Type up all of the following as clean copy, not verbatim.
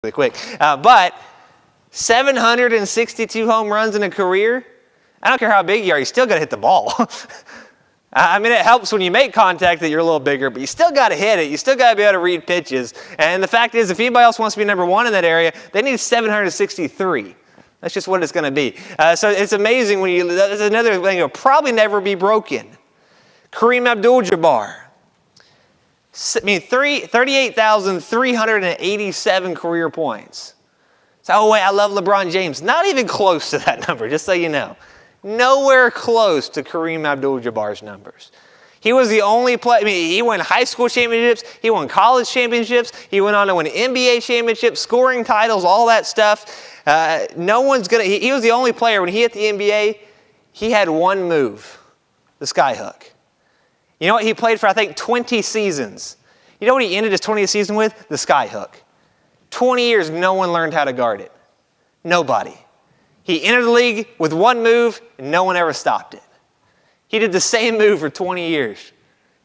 really quick. But 762 home runs in a career, I don't care how big you are, you still got to hit the ball. I mean, it helps when you make contact that you're a little bigger, but you still got to hit it. You still got to be able to read pitches. And the fact is, if anybody else wants to be number one in that area, they need 763. That's just what it's going to be. So it's amazing when that's another thing that will probably never be broken. Kareem Abdul-Jabbar. 38,387 career points. So, oh wait, I love LeBron James. Not even close to that number, just so you know. Nowhere close to Kareem Abdul-Jabbar's numbers. He was the only player, he won high school championships, he won college championships, he went on to win NBA championships, scoring titles, all that stuff. He was the only player, when he hit the NBA, he had one move, the skyhook. You know what? He played for, I think, 20 seasons. You know what he ended his 20th season with? The skyhook. 20 years, no one learned how to guard it. Nobody. He entered the league with one move, and no one ever stopped it. He did the same move for 20 years.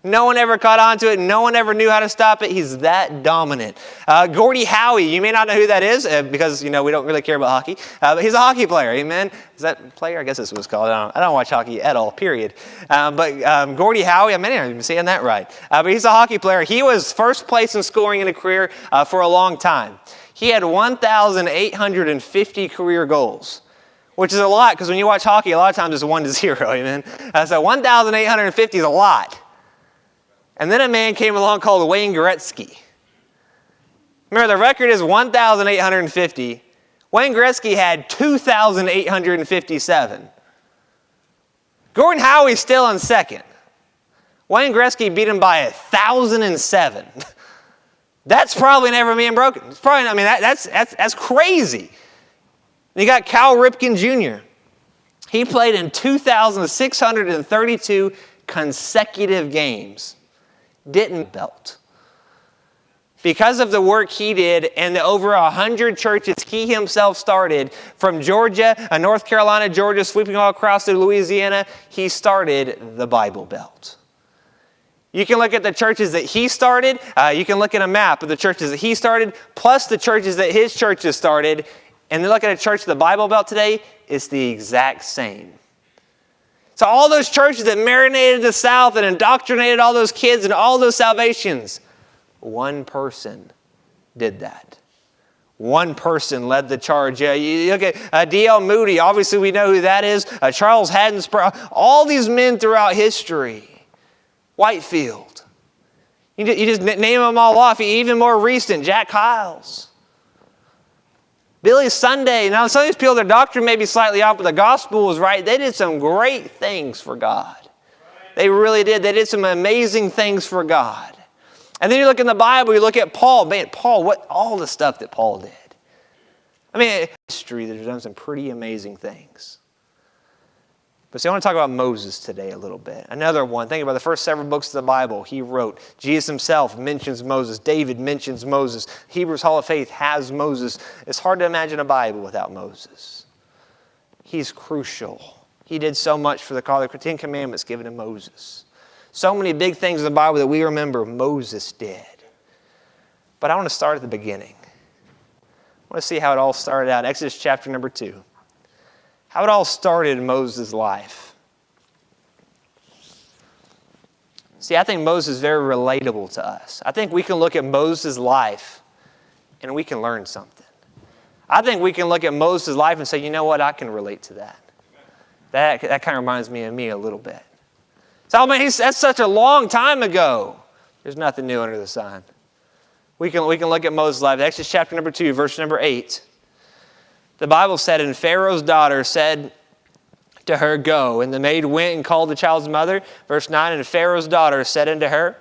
No one ever caught on to it. No one ever knew how to stop it. He's that dominant. Gordie Howe, you may not know who that is because, we don't really care about hockey. But he's a hockey player, amen? Is that player? I guess that's what it's called. I don't watch hockey at all, period. But Gordie Howe, I may not even saying that right. But he's a hockey player. He was first place in scoring in a career for a long time. He had 1,850 career goals, which is a lot because when you watch hockey, a lot of times it's 1-0, amen? So 1,850 is a lot. And then a man came along called Wayne Gretzky. Remember, the record is 1,850. Wayne Gretzky had 2,857. Gordon Howie's still in second. Wayne Gretzky beat him by 1,007. That's probably never being broken. It's probably, that's crazy. And you got Cal Ripken Jr. He played in 2,632 consecutive games. Didn't belt. Because of the work he did and the over 100 churches he himself started from Georgia, North Carolina, Georgia, sweeping all across to Louisiana, he started the Bible Belt. You can look at the churches that he started. You can look at a map of the churches that he started, plus the churches that his churches started, and then look at a church of the Bible Belt today, it's the exact same. So all those churches that marinated the South and indoctrinated all those kids and all those salvations, one person did that. One person led the charge. You look at D.L. Moody, obviously we know who that is. Charles Haddon Spurgeon, all these men throughout history. Whitefield. You just name them all off. Even more recent, Jack Hyles. Billy Sunday. Now, some of these people, their doctrine may be slightly off, but the gospel was right. They did some great things for God. They really did. They did some amazing things for God. And then you look in the Bible, you look at Paul. Man, Paul, what all the stuff that Paul did. History that has done some pretty amazing things. But see, I want to talk about Moses today a little bit. Another one. Think about the first several books of the Bible he wrote. Jesus himself mentions Moses. David mentions Moses. Hebrews Hall of Faith has Moses. It's hard to imagine a Bible without Moses. He's crucial. He did so much for the 10 Commandments given to Moses. So many big things in the Bible that we remember Moses did. But I want to start at the beginning. I want to see how it all started out. Exodus chapter number 2. How it all started in Moses' life. See, I think Moses is very relatable to us. I think we can look at Moses' life and we can learn something. I think we can look at Moses' life and say, you know what, I can relate to that. That kind of reminds me of me a little bit. So, that's such a long time ago. There's nothing new under the sun. We can look at Moses' life. Exodus chapter number 2, verse number 8. The Bible said, and Pharaoh's daughter said to her, go. And the maid went and called the child's mother. Verse 9, and Pharaoh's daughter said unto her,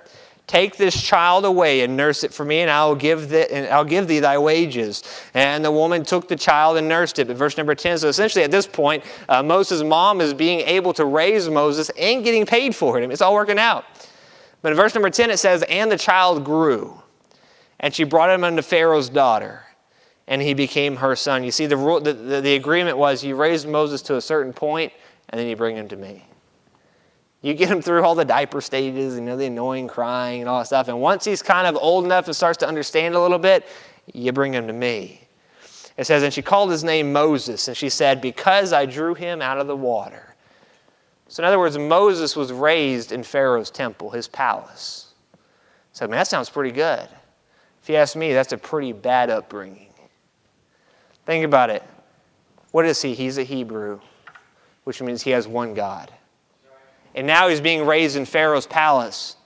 take this child away and nurse it for me, and I'll give thee thy wages. And the woman took the child and nursed it. But verse number 10, so essentially at this point, Moses' mom is being able to raise Moses and getting paid for it. It's all working out. But in verse number 10 it says, and the child grew, and she brought him unto Pharaoh's daughter. And he became her son. You see, the agreement was you raise Moses to a certain point, and then you bring him to me. You get him through all the diaper stages, the annoying crying and all that stuff. And once he's kind of old enough and starts to understand a little bit, you bring him to me. It says, and she called his name Moses, and she said, because I drew him out of the water. So in other words, Moses was raised in Pharaoh's temple, his palace. So that sounds pretty good. If you ask me, that's a pretty bad upbringing. Think about it. What is he? He's a Hebrew, which means he has one God. And now he's being raised in Pharaoh's palace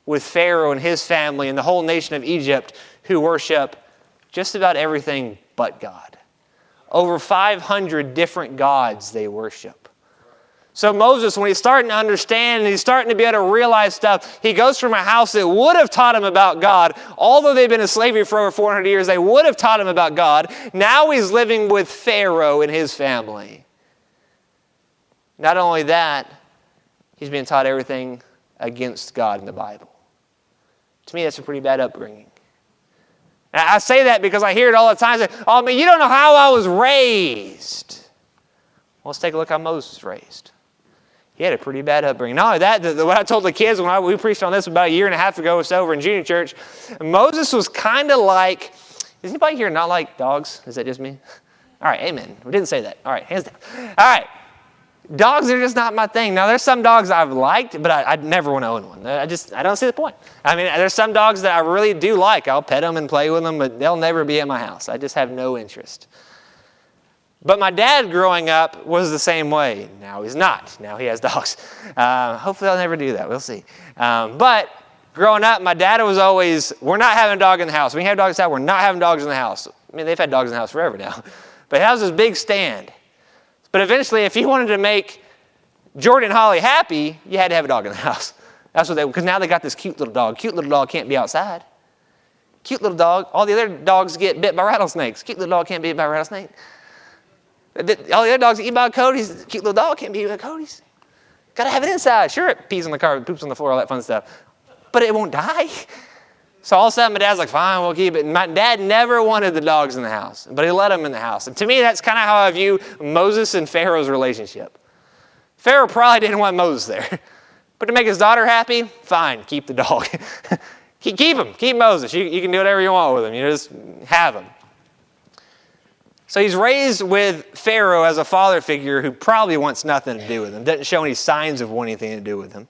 with Pharaoh and his family and the whole nation of Egypt who worship just about everything but God. Over 500 different gods they worship. So Moses, when he's starting to understand and he's starting to be able to realize stuff, he goes from a house that would have taught him about God. Although they've been in slavery for over 400 years, they would have taught him about God. Now he's living with Pharaoh and his family. Not only that, he's being taught everything against God in the Bible. To me, that's a pretty bad upbringing. I say that because I hear it all the time. I say, oh, man, you don't know how I was raised. Well, let's take a look how Moses was raised. He had a pretty bad upbringing. Not only that, what I told the kids when we preached on this about a year and a half ago or so over in junior church, Moses was kind of like, is anybody here not like dogs? Is that just me? All right, amen. We didn't say that. All right, hands down. All right. Dogs are just not my thing. Now, there's some dogs I've liked, but I'd never want to own one. I don't see the point. I mean, there's some dogs that I really do like. I'll pet them and play with them, but they'll never be at my house. I just have no interest. But my dad growing up was the same way. Now he's not. Now he has dogs. Hopefully I'll never do that. We'll see. But growing up, my dad was always, we're not having a dog in the house. We have dogs out. We're not having dogs in the house. I mean, they've had dogs in the house forever now. But he has this big stand. But eventually, if you wanted to make Jordan and Holly happy, you had to have a dog in the house. That's what because now they got this cute little dog. Cute little dog can't be outside. Cute little dog. All the other dogs get bit by rattlesnakes. Cute little dog can't be bit by a rattlesnake. All the other dogs eat by coyotes. Cute little dog can't be eaten by coyotes. Got to have it inside. Sure, it pees on the carpet, poops on the floor, all that fun stuff. But it won't die. So all of a sudden, my dad's like, fine, we'll keep it. And my dad never wanted the dogs in the house, but he let them in the house. And to me, that's kind of how I view Moses and Pharaoh's relationship. Pharaoh probably didn't want Moses there. But to make his daughter happy, fine, keep the dog. keep him. Keep Moses. You can do whatever you want with him. You just have him. So he's raised with Pharaoh as a father figure who probably wants nothing to do with him, doesn't show any signs of wanting anything to do with him.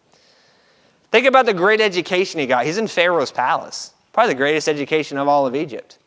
Think about the great education he got. He's in Pharaoh's palace. Probably the greatest education of all of Egypt.